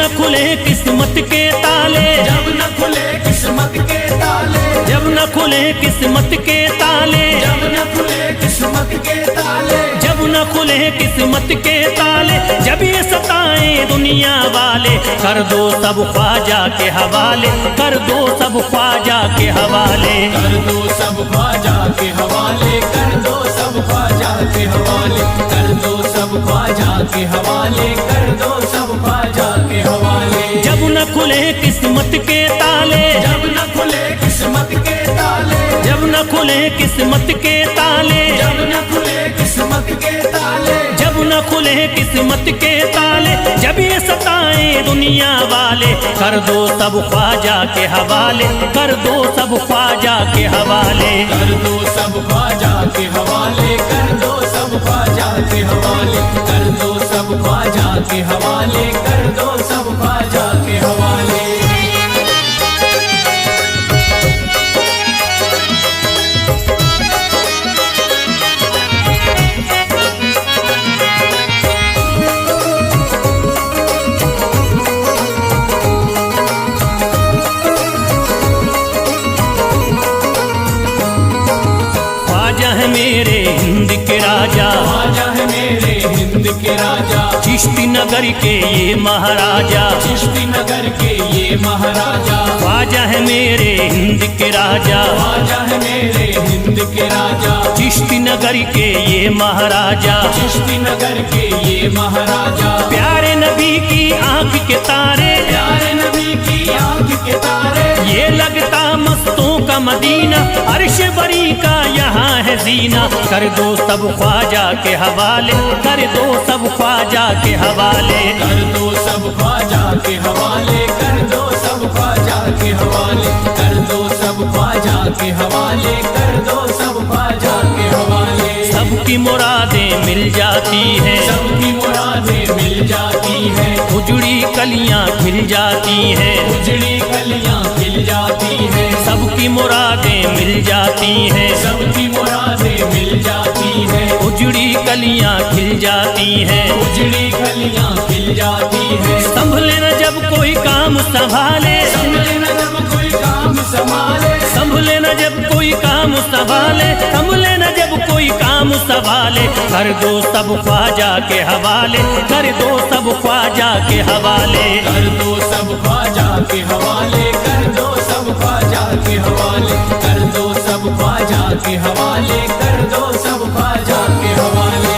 न खुले किस्मत के ताले, जब न खुले किस्मत के ताले, जब न खुले किस्मत के ताले, जब न खुले किस्मत के ताले, जब न खुले किस्मत के ताले, जब ये सताए दुनिया वाले, कर दो सब ख्वाजा के हवाले, कर दो सब ख्वाजा के हवाले, कर दो सब ख्वाजा के हवाले, कर दो सब ख्वाजा के हवाले, कर दो सब ख्वाजा के हवाले, कर दो सब ख्वाजा के हवाले। जब न खुले किस्मत के ताले, जब न खुले किस्मत के ताले, जब न खुले किस्मत के ताले, जब न खुले किस्मत के ताले, जब न खुले किस्मत के ताले, जब ये सताए दुनिया वाले, कर दो सब ख्वाजा के हवाले, कर दो सब ख्वाजा के हवाले, कर दो सब ख्वाजा के हवाले, कर दो सब ख्वाजा के हवाले, कर दो सब ख्वाजा के हवाले, कर दो सब ख्वाजा के हवाले। ख्वाजा है मेरे हिंद के राजा, ख्वाजा है मेरे हिंद के राजा, चिश्ती नगर के ये महाराजा, चिश्ती नगर के ये महाराजा, ख्वाजा है मेरे हिंद के राजा, ख्वाजा है मेरे हिंद के राजा, चिश्ती नगर के ये महाराजा, चिश्ती नगर के ये महाराजा, प्यारे नबी की आंख के तारे, प्यारे नबी की आंख के तारे, ये लगता मस्तों का मदीना, अर्श बरी का यहाँ है जीना, कर दो सब ख्वाजा के हवाले, कर दो सब ख्वाजा के हवाले, कर दो सब ख्वाजा के हवाले, कर दो सब ख्वाजा के हवाले, कर दो सब ख्वाजा के हवाले, कर दो सब ख्वाजा के हवाले। सबकी मुरादें मिल जाती हैं, सबकी मुरादें मिल जाती हैं, उजड़ी कलियां खिल जाती हैं, उजड़ी कलियां खिल जाती हैं, सबकी मुरादें मिल जाती हैं, सबकी मुरादें मिल जाती हैं, उजड़ी कलियां खिल जाती हैं, उजड़ी कलियां खिल जाती हैं। संभले न जब कोई काम संभाले, संभले न जब कोई काम संभाले, संभले न जब कोई काम संभाले, संभले न जब कोई काम संभाले, कर दो सब ख्वाजा के हवाले, कर दो सब ख्वाजा के हवाले, कर दो सब ख्वाजा के हवाले, कर दो सब ख्वाजा के हवाले, कर दो सब ख्वाजा के हवाले, कर दो सब ख्वाजा के हवाले।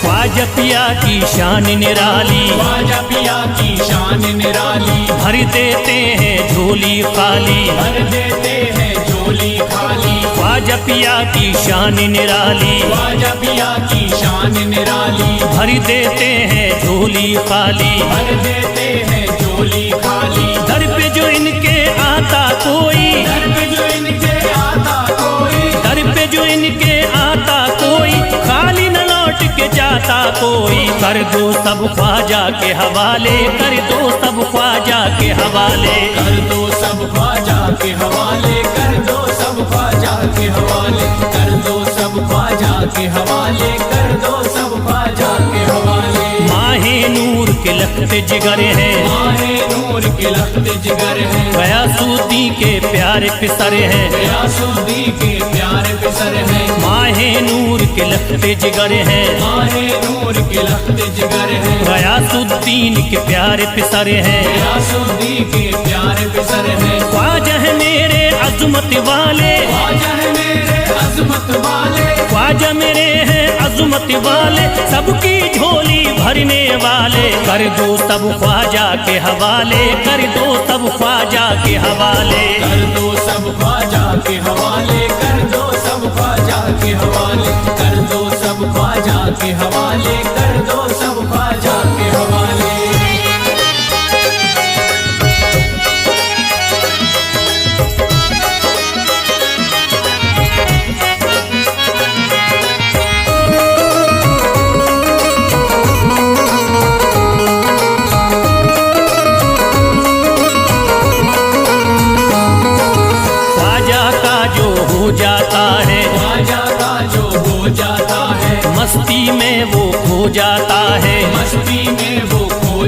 ख्वाजा पिया की शान निराली, ख्वाजा पिया की शान निराली, भर देते हैं झोली खाली, भर देते हैं झोली खाली, ख्वाजा पिया की शान निराली, ख्वाजा पिया की शान निराली, भर देते हैं झोली खाली, भर देते हैं झोली खाली, दर पे जो इनके आता कोई, दर पे जो इनके आता कोई, दर पे जो इनके आता कोई, खाली न लौट के जाता कोई, कर दो सब ख्वाजा के हवाले, कर दो सब ख्वाजा के हवाले, कर दो सब ख्वाजा के हवाले, कर दो सब ख्वाजा के हवाले, कर दो सब ख्वाजा के हवाले, कर दो सब ख्वाजा के हवाले। माहे नूर के लखते जिगर हैं, माहे नूर के लखते जिगर हैं, गयासुद्दीन के प्यारे पिसर हैं, गयासुद्दीन के प्यारे पिसर हैं, माहे नूर के लखते जिगर हैं, माहे नूर के लखते जिगर हैं, गयासुद्दीन के प्यारे पिसर हैं, गयासुद्दीन के प्यारे पिसर हैं। ख्वाजा है मेरे अज़मत वाले, ख्वाजा है मेरे अज़मत वाले, ख्वाजा मेरे हैं अज़मत वाले, सबकी झोली भरने वाले, कर दो सब ख्वाजा के हवाले, कर दो सब ख्वाजा के हवाले, कर दो सब ख्वाजा के हवाले, कर दो सब ख्वाजा के हवाले, कर दो सब ख्वाजा के हवाले, कर दो सब ख्वाजा के हवाले।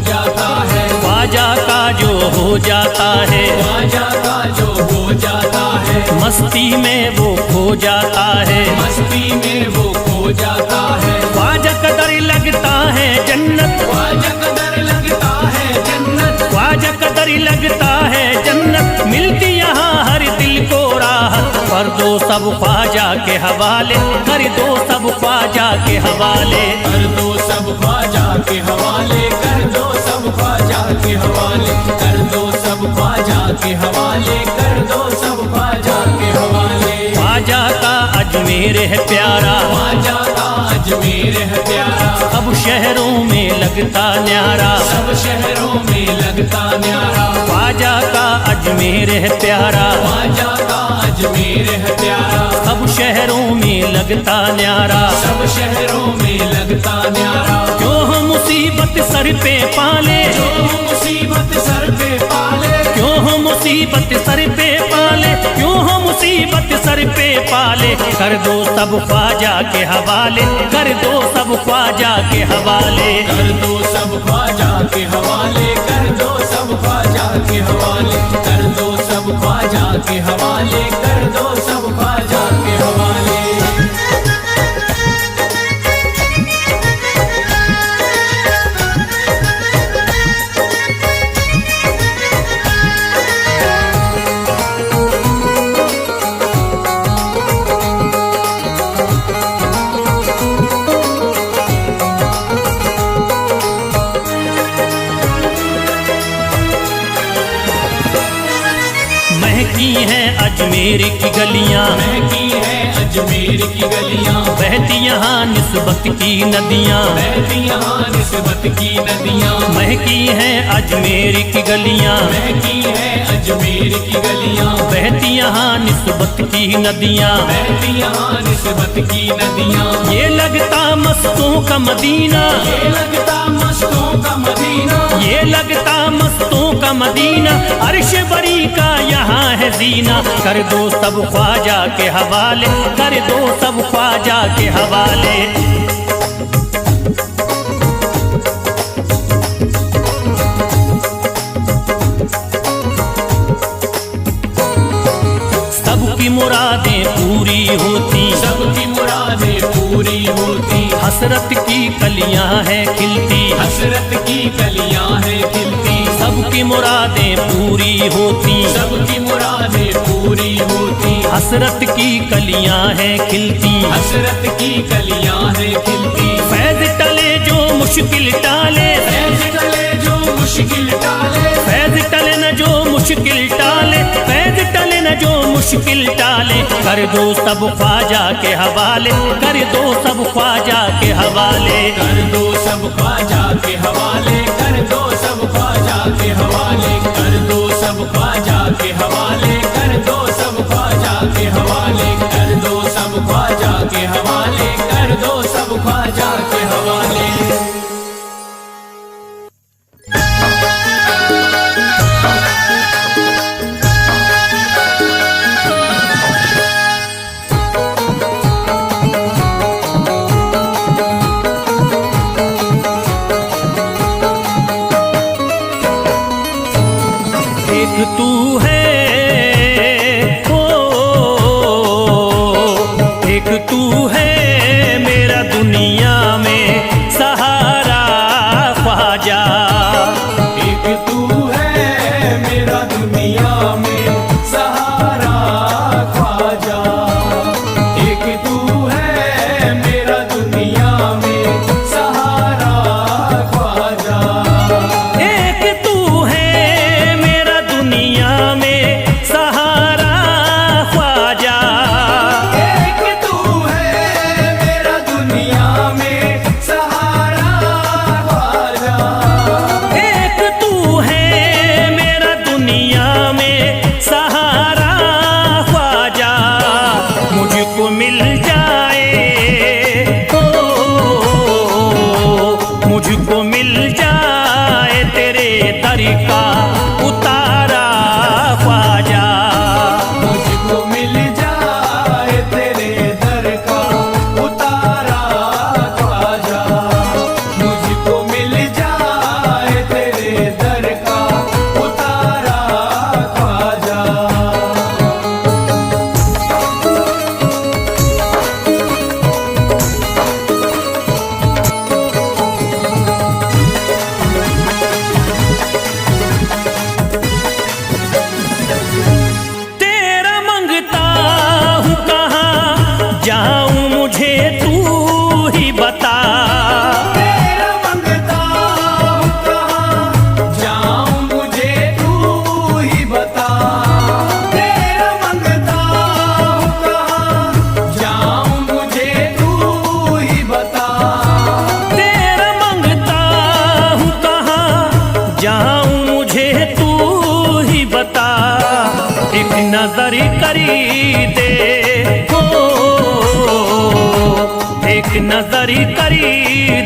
जाता है, ख्वाजा का जो हो जाता है, ख्वाजा का जो हो जाता है, मस्ती में वो खो जाता है, मस्ती में वो खो जाता है। ख्वाजा कदर लगता है जन्नत, ख्वाजा कदर लगता है जन्नत, ख्वाजा कदर लगता है जन्नत, मिलती यहाँ हर दिल को राहत। कर दो सब ख्वाजा के हवाले, कर दो सब ख्वाजा के हवाले, कर दो सब ख्वाजा के हवाले, कर दो सब ख्वाजा के हवाले, कर दो सब ख्वाजा के हवाले, कर दो सब ख्वाजा के हवाले। ख्वाजा का अजमेर है प्यारा, ख्वाजा का अजमेर है प्यारा, सब शहरों में लगता न्यारा, सब शहरों में लगता न्यारा। ख्वाजा का अजमेर है प्यारा, ख्वाजा का अजमेर है प्यारा, सब शहरों में लगता न्यारा। सब शहरों में लगता न्यारा। क्यों हम मुसीबत सर पे पाले, जो मुसीबत सर पे पाले, क्यों हम मुसीबत सर पे पाले, क्यों हम मुसीबत सर पे पाले। कर दो सब ख्वाजा के हवाले, कर दो सब ख्वाजा के हवाले, कर दो सब ख्वाजा के हवाले, कर दो सब ख्वाजा के हवाले, कर दो सब ख्वाजा के हवाले, कर दो सब ख्वाजा के हवाले। महकी हैं अजमेर की गलियां, महकी है अजमेर की गलियां, बहती यहाँ निस्बत की नदियां, बहती यहाँ निस्बत की नदियां। महकी हैं अजमेर की गलियां, महकी है अजमेर की गलियां, बहती यहाँ निस्बत की नदियां। बहती यहाँ निस्बत की नदियां। ये लगता मस्तों का मदीना, ये लगता मस्तों का मदीना, ये लगता मस्तों का मदीना, अर्श बरी का यहाँ है जीना। कर दो सब ख्वाजा के हवाले, कर दो सब ख्वाजा के हवाले। सबकी मुरादें पूरी होती, सबकी मुरादें पूरी होती, हसरत की कलियां हैं खिलती, हसरत की कलियां हैं खिलती। सबकी मुरादें पूरी होती, सबकी मुरादें पूरी होती, हसरत की कलियां हैं खिलती। हसरत की कलियां हैं खिलती। फैज टले जो मुश्किल टाले, फैज टले जो मुश्किल टाले, फैज टले न जो मुश्किल टाले, फैज टले न जो मुश्किल टाले। कर दो सब ख्वाजा के हवाले, कर दो सब ख्वाजा के हवाले, कर दो सब ख्वाजा के हवाले, कर दो सब ख्वाजा के हवाले, कर दो सब ख्वाजा के हवाले, कर दो सब ख्वाजा के हवाले, कर दो सब ख्वाजा के हवाले, कर दो सब ख्वाजा के हवाले। एक तू है ओ, एक तू है मेरा दुनिया में सहारा ख्वाजा। एक तू है मेरा दुनिया में सहारा ख्वाजा, एक तू है मेरा दुनिया में सहारा ख्वाजा, एक तू है मेरा दुनिया में सहारा ख्वाजा, एक तू है मेरा दुनिया में सहारा ख्वाजा, एक तू है मेरा दुनिया में सहारा ख्वाजा। मुझको मिल जाए ओ, मुझको मिल जाए तेरे दर का उतारा ख्वाजा। मुझको मिल जाए तेरे दर का उतारा ख्वाजा, मुझको मिल जाए तेरे जाऊं मुझे तू ही बता, एक नजर करी दे हो, एक नजर करी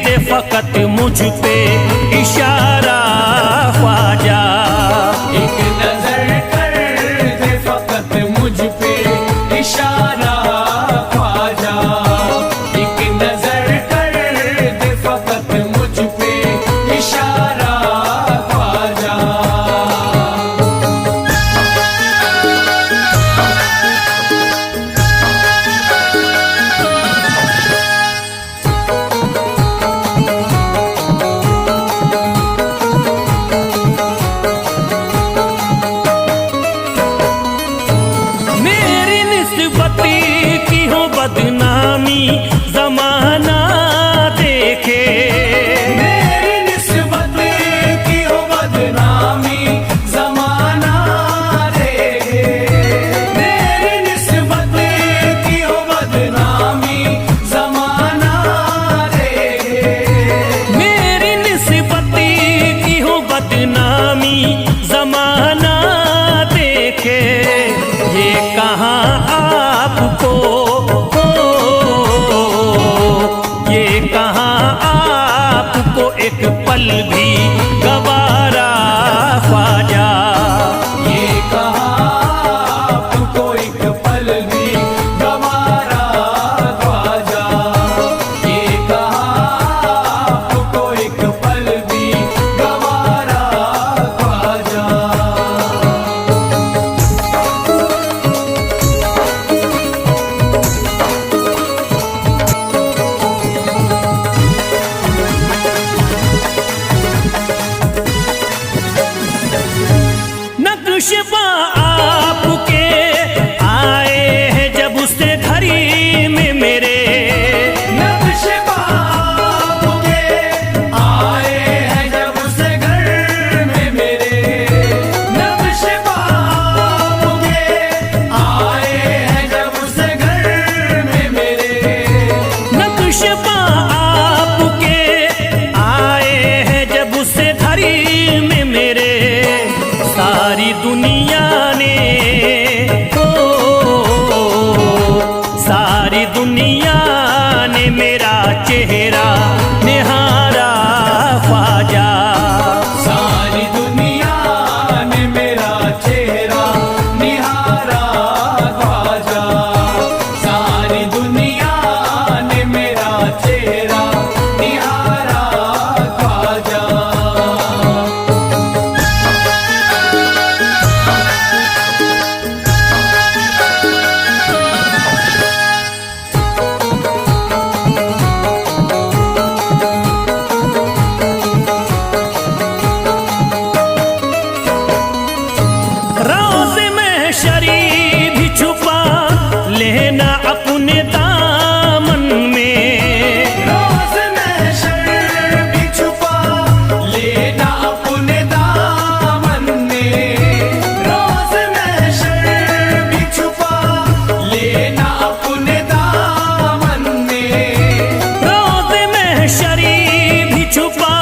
दे फकत मुझ पे इशारा ख्वाजा। एक नजर कर दे फकत मुझ पे इशारा ख्वाजा, एक नजर कर दे फकत मुझ पे इशारा ख्वाजा। मेरी निस्बती की हो बदनामी जमाना देखे, मेरी निस्बत की हो बदनामी जमाना देखे, मेरी निस्बत की हो बदनामी जमाना देखे, मेरी निस्बती की हो बदनामी जमाना देखे। ये कहाँ आपको हो, ये कहाँ आपको एक पल भी गवारा ख्वाजा। ये कहाँ आपको एक पल भी गवारा ख्वाजा, ये कहाँ आपको एक पल भी गवारा ख्वाजा। नक्शबा आपके आए हैं जब उससे घड़ी में मेरे, नक्शबा आपके आए हैं जब उसे घर में मेरे, नक्शबा आपके आए हैं जब उसे घर में मेरे, नक्शबा आपके आए हैं जब उससे घड़ी में मेरे। सारी दुनिया ने हो, सारी दुनिया ने मेरा चेहरा निहारा ख्वाजा। सारी दुनिया ने मेरा चेहरा निहारा ख्वाजा, सारी दुनिया ने मेरा चेहरा निहारा ख्वाजा। रोज़ महशरी भी छुपा लेना अपने दामन में, रोज़ महशर भी छुपा लेना अपने दामन में, रोज़ महशर भी छुपा लेना अपने दामन में, रोज़ महशरी भी छुपा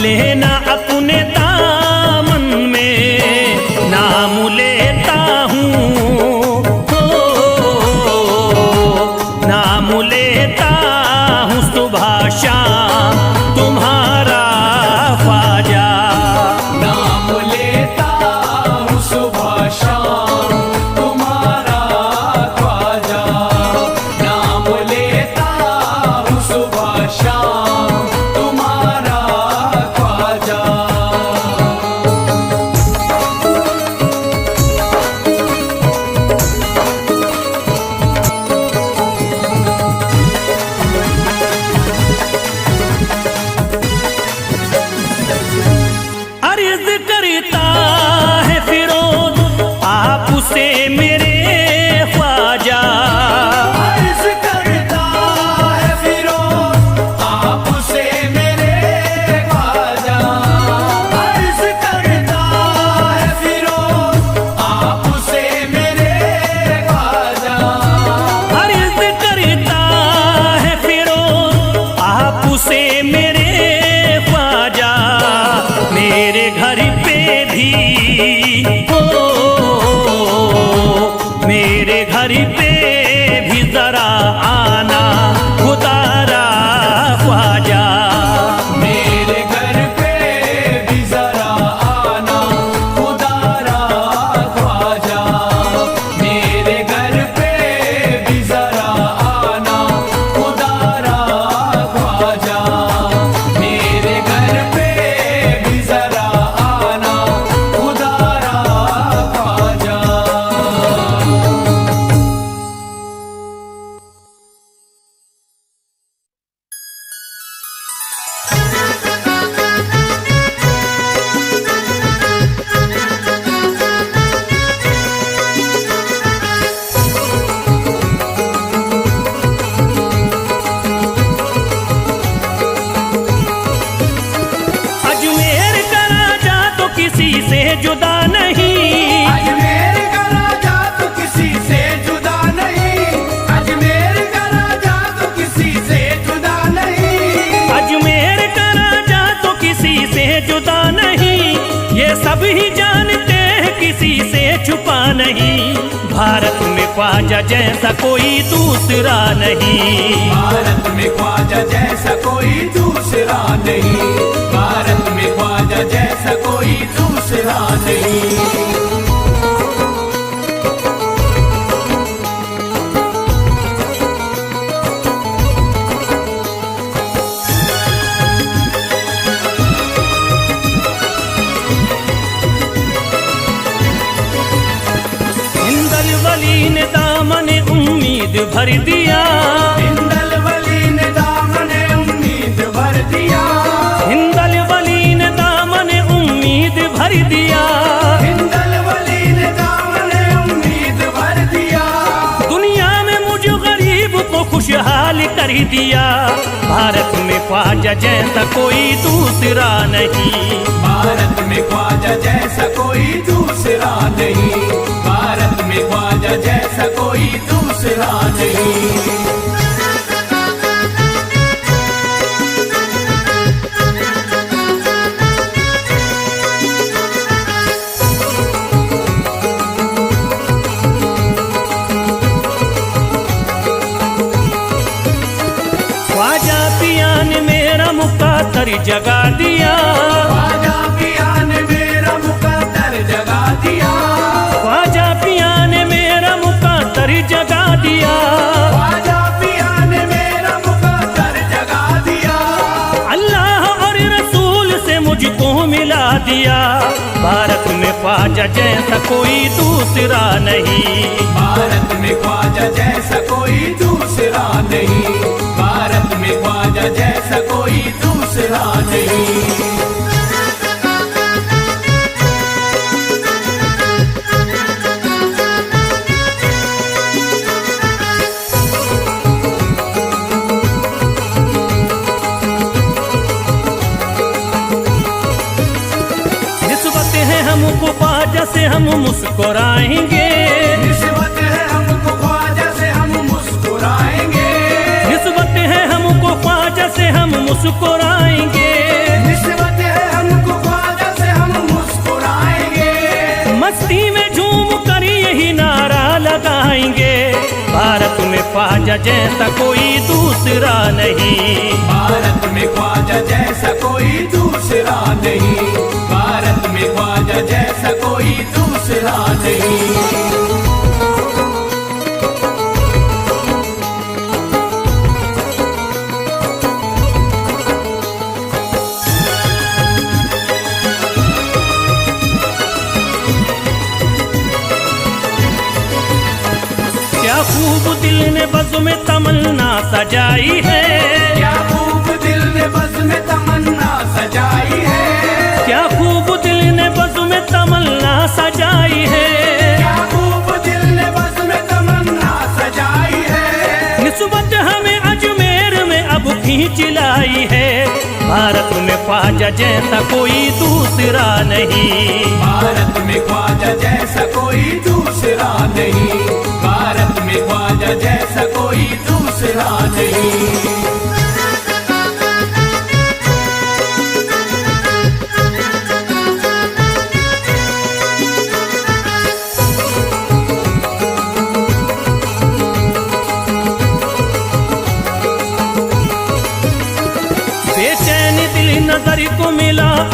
लेना अपने दामन में। नाम लेता हूँ हो, नाम लेता हूँ सुबह शाम तुम्हारा ख्वाजा। नाम लेता हूँ सुबह शाम तुम्हारा ख्वाजा, नाम लेता हूँ सुबह शाम तुम्हारा ख्वाजा। अर्ज करता है फिरोज आपसे मेरे ख्वाजा, अर्ज करता है फिरोज आपसे मेरे ख्वाजा, अर्ज करता है फिरोज आपसे मेरे ख्वाजा, अर्ज करता है फिरोज आपसे मेरे ख्वाजा। मेरे मेरे घर पे भी हो, मेरे घर पे भी जरा आना खुदारा ख्वाजा। मेरे घर पे भी जरा आना खुदारा ख्वाजा। मेरे घर पे भी जरा आना खुदारा ख्वाजा। मेरे घर पे भी जरा आना खुदारा ख्वाजा। अजमेर का राजा तो किसी से जुदा नहीं, अजमेर का राजा तो किसी से जुदा नहीं। अजमेर का राजा तो किसी से जुदा नहीं। अजमेर का राजा तो किसी से जुदा नहीं, ये सब ही जानते हैं किसी से छुपा नहीं। भारत में ख्वाजा जैसा कोई दूसरा नहीं, भारत में ख्वाजा जैसा कोई दूसरा नहीं। भारत में ख्वाजा जैसा कोई दूसरा नहीं। हिंदल वली ने दामन उम्मीद भर दिया, हिंदल वली ने दामन उम्मीद भर दिया। हिंदल वली ने दामन उम्मीद भर दिया। हिंदल वली ने दामन उम्मीद भर दिया। दुनिया में मुझ गरीब को खुशहाल कर दिया। भारत में ख्वाजा जैसा कोई दूसरा नहीं, भारत में ख्वाजा जैसा कोई दूसरा नहीं। भारत में ख्वाजा जैसा कोई दूसरा नहीं। ख्वाजा पिया ने मेरा मुकद्दर जगा दिया। ख्वाजा पिया ने मेरा मुकद्दर जगा दिया। ख्वाजा पिया ने मेरा मुकद्दर जगा दिया। ख्वाजा पिया ने मेरा मुकद्दर जगा दिया। अल्लाह और रसूल से मुझको मिला दिया। भारत में ख्वाजा जैसा कोई दूसरा नहीं, भारत में ख्वाजा जैसा कोई दूसरा नहीं। भारत में ख्वाजा जैसा कोई दूसरा नहीं। निस्बत है हमको ख्वाजा से हम मुस्कुराएंगे। निस्बत है हमको ख्वाजा से हम मुस्कुराएंगे। निस्बत है हमको ख्वाजा से हम मुस्कुराएंगे। निस्बत है हमको ख्वाजा से हम मुस्कुराएंगे। मस्ती में झूम कर यही नारा लगाएंगे। भारत में ख्वाजा जैसा कोई दूसरा नहीं, भारत में ख्वाजा जैसा कोई दूसरा नहीं। भारत में ख्वाजा जैसा कोई दूसरा नहीं। क्या खूब दिल ने बज़्म में तमन्ना सजाई है। क्या खूब दिल ने बज़्म में तमन्ना सजाई है। क्या खूब दिल ने बज़्म में तमन्ना सजाई है। क्या खूब दिल ने बज़्म में तमन्ना सजाई है। निस्बत हमें अजमेर में अब खींच लाई है। भारत में ख्वाजा जैसा कोई दूसरा नहीं, भारत में ख्वाजा जैसा कोई दूसरा नहीं। भारत में ख्वाजा जैसा कोई दूसरा नहीं।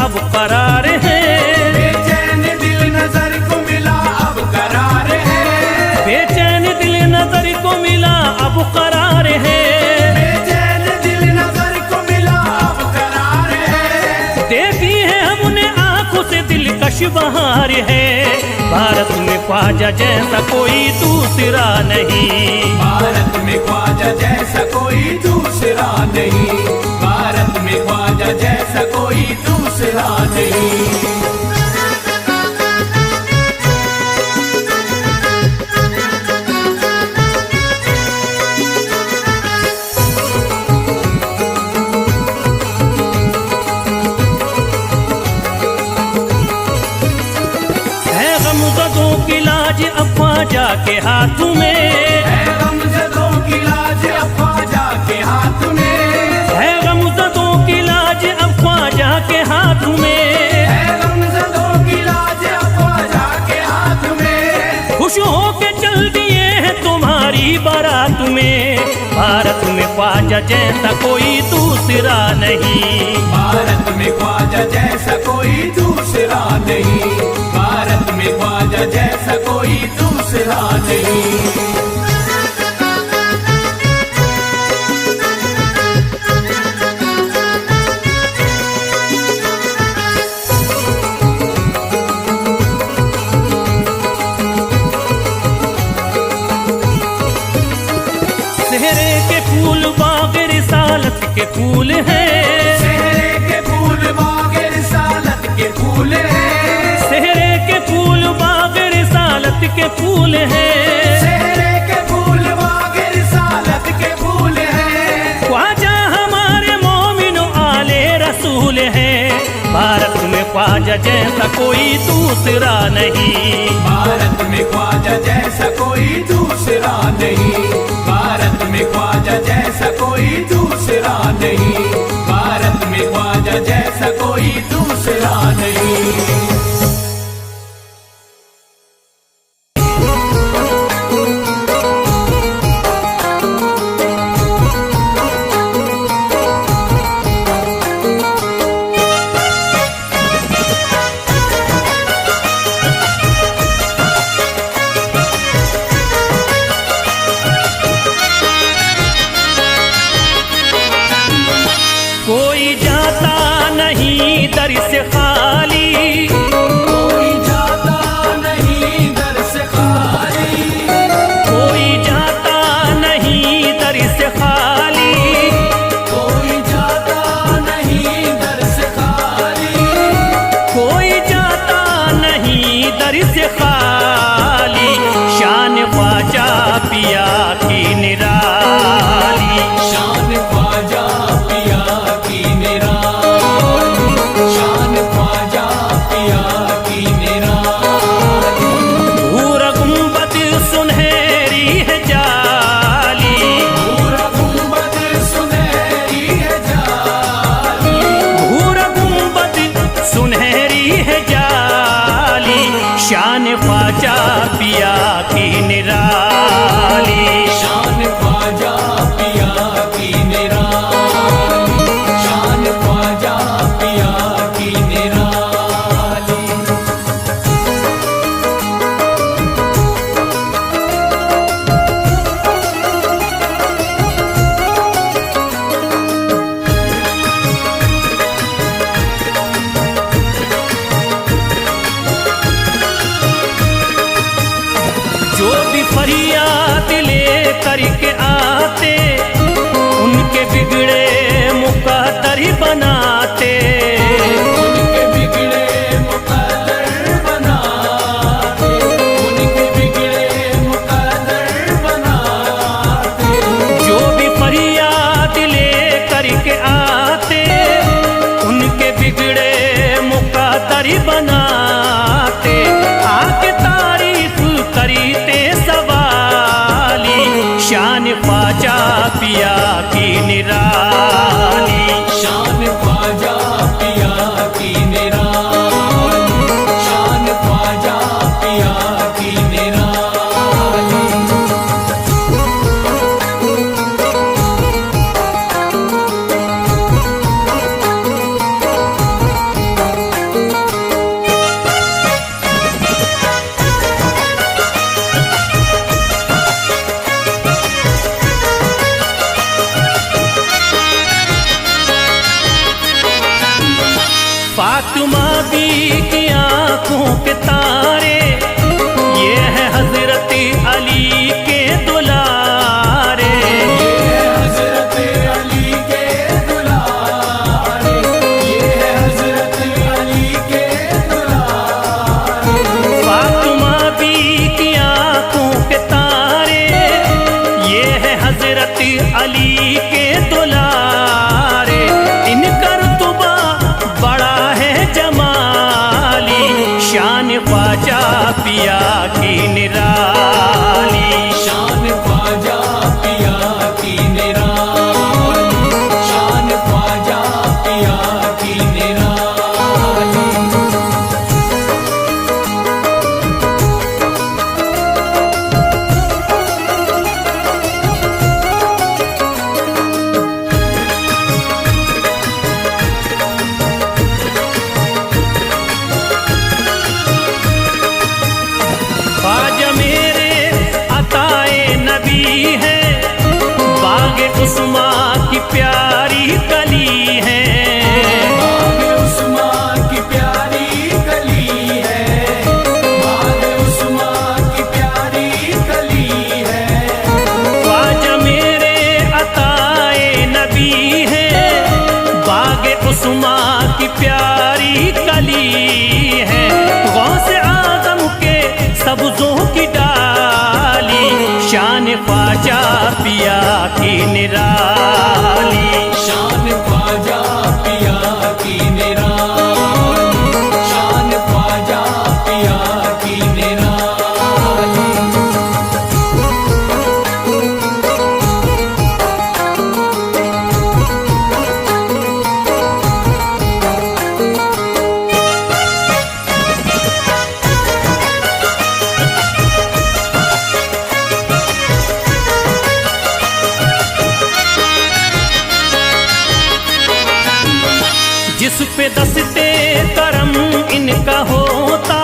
अब करार है। बेचैन दिल नजर को मिला अब करार है। बेचैन दिल नजर को मिला अब करार है। बेचैन दिल नजर को मिला अब करार है। देखी है हमने आंखों से दिलकश बहार है। भारत में ख्वाजा जैसा कोई दूसरा नहीं। भारत में ख्वाजा जैसा कोई दूसरा नहीं। भारत में ख्वाजा जैसा कोई दूसरा नहीं। अब ख्वाजा के हाथ में है गमज़दों की लाज अब ख्वाजा के हाथ में। है गमज़दों की लाज अब ख्वाजा के हाथ में। है गमज़दों की लाज अब ख्वाजा के हाथ में। खुश होके चल दिए हैं तुम्हारी बारात में। भारत में ख्वाजा जैसा कोई दूसरा नहीं। भारत में ख्वाजा जैसा कोई दूसरा नहीं। भारत में ख्वाजा जैसा कोई दूसरा नहीं। सेहरे के फूल बाग रिसालत के फूल हैं। सेहरे के फूल बाग रिसालत के फूल हैं। सेहरे के फूल बाग रिसालत के फूल हैं। सेहरे के फूल बाग रिसालत के फूल हैं। ख्वाजा हमारे मोमिनो आले रसूल हैं। भारत में ख्वाजा जैसा कोई दूसरा नहीं। भारत में ख्वाजा जैसा कोई दूसरा नहीं। भारत में ख्वाजा जैसा कोई दूसरा नहीं। भारत में ख्वाजा जैसा कोई दूसरा नहीं। कोई जाता नहीं दर से खाली। कोई जाता नहीं दर से खाली। कोई जाता नहीं दर से खाली। कोई जाता नहीं दर से खाली। कोई जाता नहीं दर से खाली। शान ख्वाजा पिया की निराली। शान ख्वाजा पिया की निराली। शान ख्वाजा पिया की निराली। भूर गुंबद सुनहरी है जाली। भूर गुंबद सुनहरी है जाली। भूर गुंबद सुनहरी है जाली। शान ख्वाजा पिया की निराली। शान ख्वाजा पिया की निराली। शान ख्वाजा पिया की निराली। जो भी फरियाद ले करके आते उनके बिगड़े मुकद्दर बनाते। उनके बिगड़े मुकद्दर बनाते। उनके बिगड़े मुकद्दर बनाते। जो भी फरियाद ले करके आते उनके बिगड़े मुकद्दर बनाते। आके तारीफ करते सवाली। शान ख्वाजा पिया की निराली। शान ख्वाजा पिया की निराली। शान ख्वाजा पिया की निराली। पिया की निराली। शान ख्वाजा पिया की निराली, शान ख्वाजा पिया की निराली। ख्वाजा मेरे अताए नबी है, बाग उस्मा की प्यारी कली है। बाग उस्मा की प्यारी कली है, बाग उस्मा की प्यारी कली है। ख्वाजा मेरे अताए नबी है, बाग उस्मा की प्यारी कली है। गौसे आजम के सब्जों की डाली, शान ख्वाजा पिया की निराली। शान ख्वाजा पिया की निराली, शान ख्वाजा पिया की निराली। जिस पे दस्ते करम इनका होता,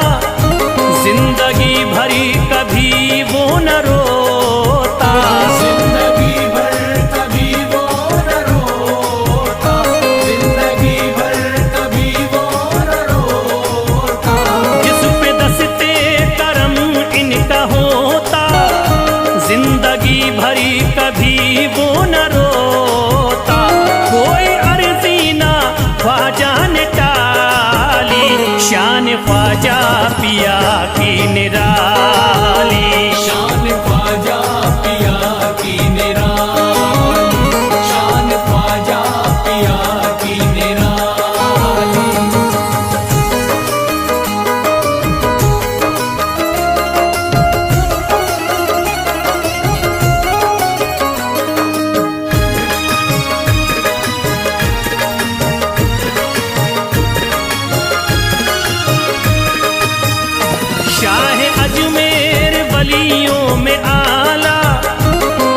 जिंदगी भरी कभी वो न रोता। जिंदगी भर कभी वो न रोता, जिंदगी भर कभी वो न रोता। जिस पे दस्ते करम इनका होता, जिंदगी भरी कभी वो न रोता। कोई अर्जी ना ख्वाजा ने टाली, शान ख्वाजा पिया की निराली। शान ख्वाजा पिया की निराली, शान ख्वाजा पिया की निराली। शाह अजमेर वलियों में आला,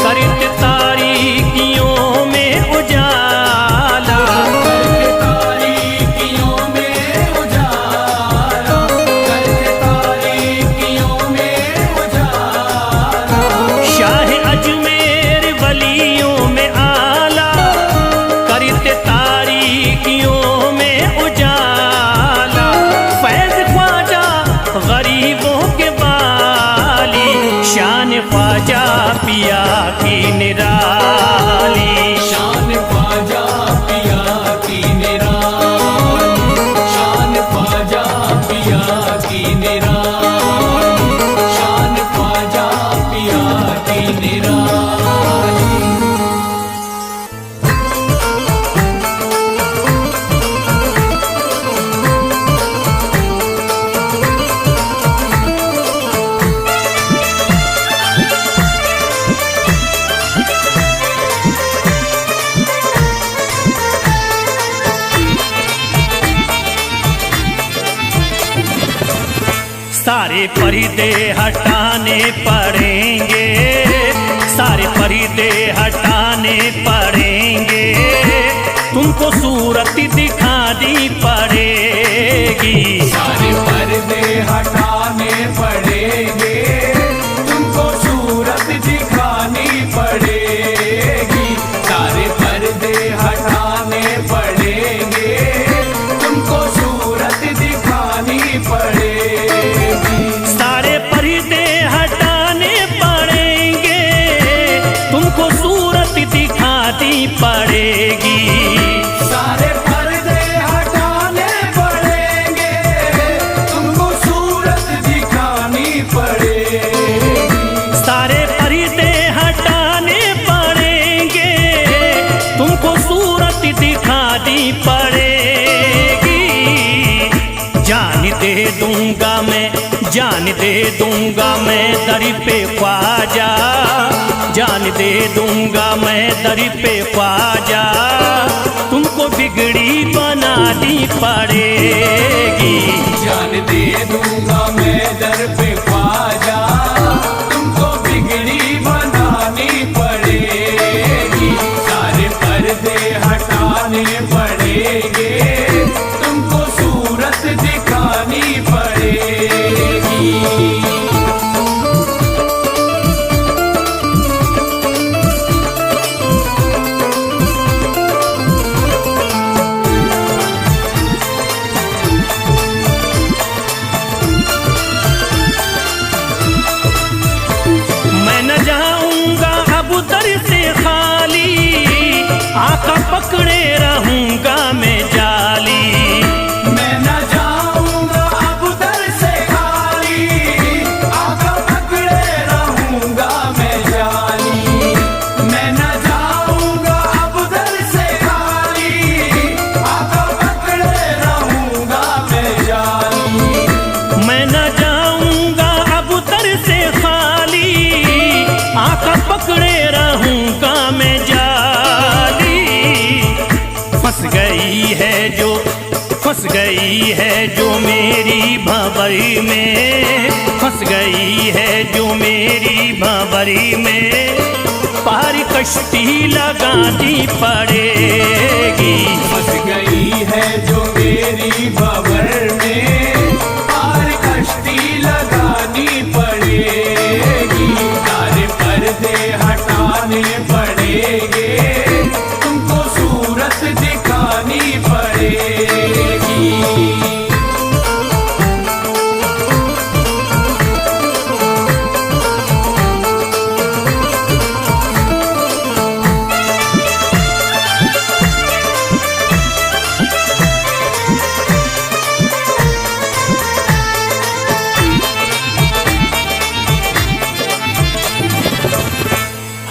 करत तारीकियों में उजाला। करके तारीकियों में उजाला, करके तारीकियों में उजाला। शाह अजमेर वलियों में आला, करत तारीकियों में उजाला। फैज ख्वाजा गरीबों के बाली, शान ख्वाजा पिया की निराली। शान ख्वाजा पिया की निराली, शान ख्वाजा पिया की निराली, शान ख्वाजा पिया की निराली। सारे पर्दे हटाने पड़ेंगे, सारे पर्दे हटाने पड़ेंगे। तुमको सूरत दिखानी पड़ेगी। सारे पर्दे हटाने पड़ेंगे, तुमको सूरत दिखानी पड़ेगी। सारे पर्दे हटाने पड़ेंगे, तुमको सूरत दिखानी पड़ेगी। सारे पर्दे हटाने पड़ेंगे, तुमको सूरत दिखानी पड़ेगी। सारे पर्दे हटाने पड़ेंगे, तुमको सूरत दिखानी पड़ेगी। सारे पर्दे हटाने पड़ेंगे, तुमको सूरत दिखानी पड़ेगी। जान दे दूंगा मैं, जान दे दूंगा मैं दर पे ख्वाजा, जान दे दूंगा मैं दर पे ख्वाजा, तुमको बिगड़ी बनानी पड़ेगी। जान दे दूंगा मैं दर पे ख्वाजा, तुमको बिगड़ी बनानी पड़ेगी। सारे पर्दे हटाने पड़ेंगे, तुमको सूरत दिखानी पड़ेगी। आका पकड़े रहूंगा मैं जाली, मैं न जाऊंगा अब दर से खाली, आका पकड़े रहूंगा मैं जाली। मैं न जाऊंगा अब दर से खाली, आका पकड़े रहूंगा मैं जाली। मैं न जाऊंगा अब दर से खाली, आका पकड़े रहूंगा मैं जाली। फंस गई है जो मेरी भंवरी में, फंस गई है जो मेरी भंवरी में, पार कश्ती लगानी पड़ेगी। फंस गई है जो मेरी भंवर में, पार कश्ती लगानी पड़ेगी। सारे पर्दे हटाने पड़ेंगे, तुमको सूरत दिखानी पड़ेगी।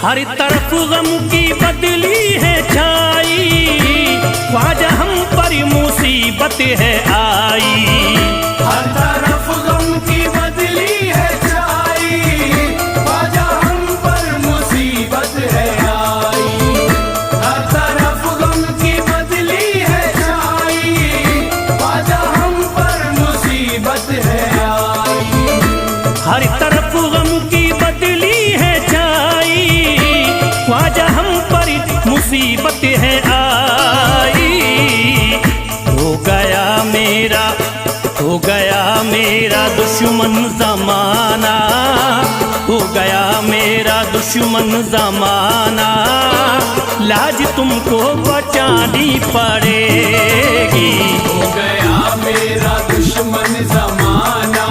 हर तरफ गम की बदली है छाई, ख्वाजा हम पर मुसीबत है आई। हर तरफ गम की बदली है छाई, ख्वाजा हम पर मुसीबत है आई। हर तरफ गम की बदली है छाई, ख्वाजा हम पर मुसीबत है आई। हर तरफ गम की बदली है छाई, ख्वाजा हम पर मुसीबत है आई। हो गया मेरा दुश्मन जमाना, हो गया मेरा दुश्मन जमाना, लाज तुमको बचानी पड़ेगी। हो गया मेरा दुश्मन जमाना,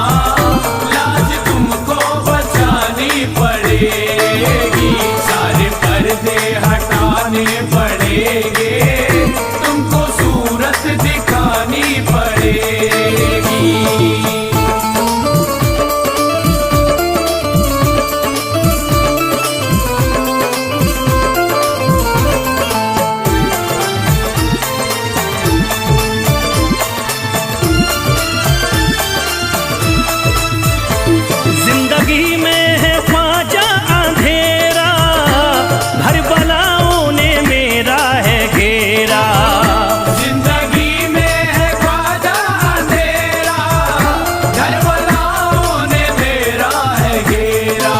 लाज तुमको बचानी पड़ेगी। सारे पर्दे हटाने पड़ेंगे, तुमको सूरत दिखानी पड़ेगी। जिंदगी में है ख्वाजा अंधेरा, घर बलाओं ने मेरा है घेरा। जिंदगी में है ख्वाजा अंधेरा, घर बलाओं ने मेरा है घेरा।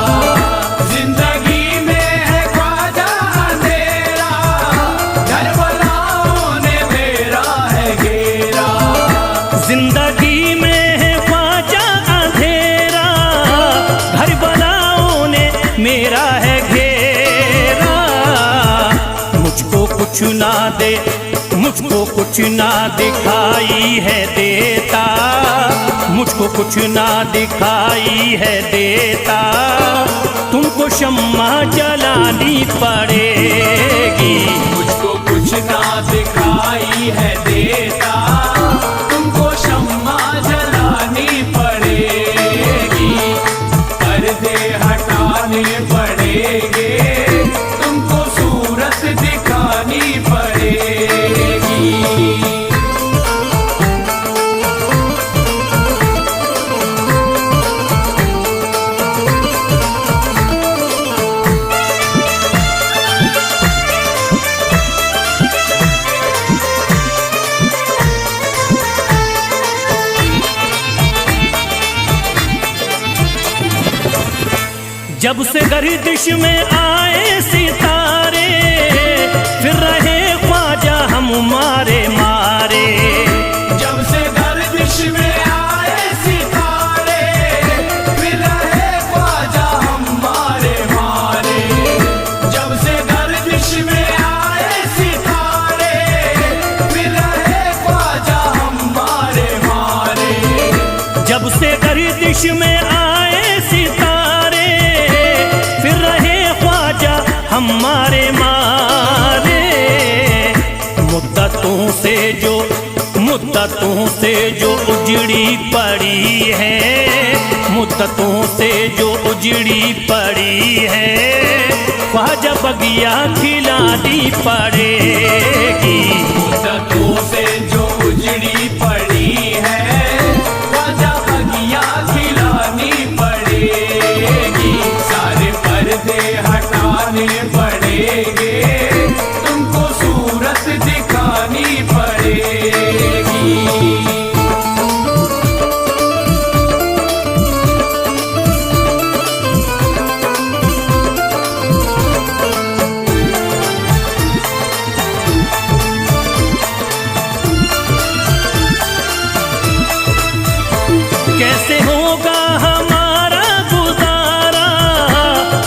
जिंदगी में है ख्वाजा अंधेरा, घर बलाओं ने मेरा है घेरा। जिंदगी में है ख्वाजा अंधेरा, घर बलाओं ने मेरा है घेरा। मुझको कुछ ना दे, मुझको कुछ ना दिखाई है देता, मुझको कुछ ना दिखाई है देता, तुमको शम्मा जलानी पड़ेगी। मुझको कुछ ना दिखाई है देता, तुमको शम्मा जलानी पड़ेगी। पर्दे हटाने पड़ेंगे, तुमको सूरत दिखानी पड़ेगी। जब से गर्दिश में आए सितारे, फिर रहे ख्वाजा हम मारे मारे। जब से गर्दिश में आए सितारे, फिर रहे ख्वाजा हम मारे मारे। जब से गर्दिश में आए सितारे, फिर रहे ख्वाजा हम मारे मारे। जब से गर्दिश में आए सितारे, फिर रहे ख्वाजा हमारे मारे। मुद्दतों से जो उजड़ी पड़ी है, मुद्दतों से जो उजड़ी पड़ी है, ख्वाजा बगिया खिलानी पड़ेगी। मुद्दतों से जो उजड़ी पड़ी है, ख्वाजा बगिया खिलानी पड़ेगी। सारे पर्दे हटाने पड़ेंगे, तुमको सूरत दिखानी पड़ेगी। कैसे होगा हमारा गुजारा,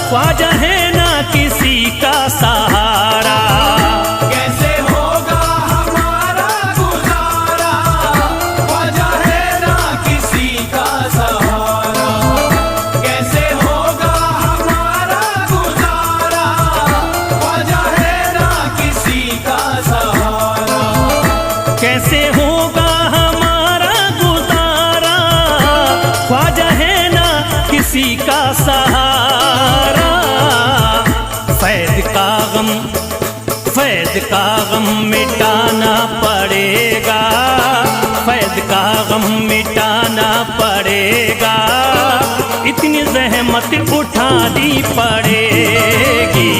ख्वाजा है ना किसी का सहारा। कैसे होगा हमारा गुजारा, ख्वाजा है ना किसी का सहारा। कैसे होगा हमारा गुजारा, ख्वाजा है ना किसी का सहारा। कैसे होगा हमारा गुजारा, ख्वाजा है ना किसी का सहारा। फैज़ का गम मिटाना पड़ेगा, फैज़ का गम मिटाना पड़ेगा। इतनी ज़हमत उठानी पड़ेगी।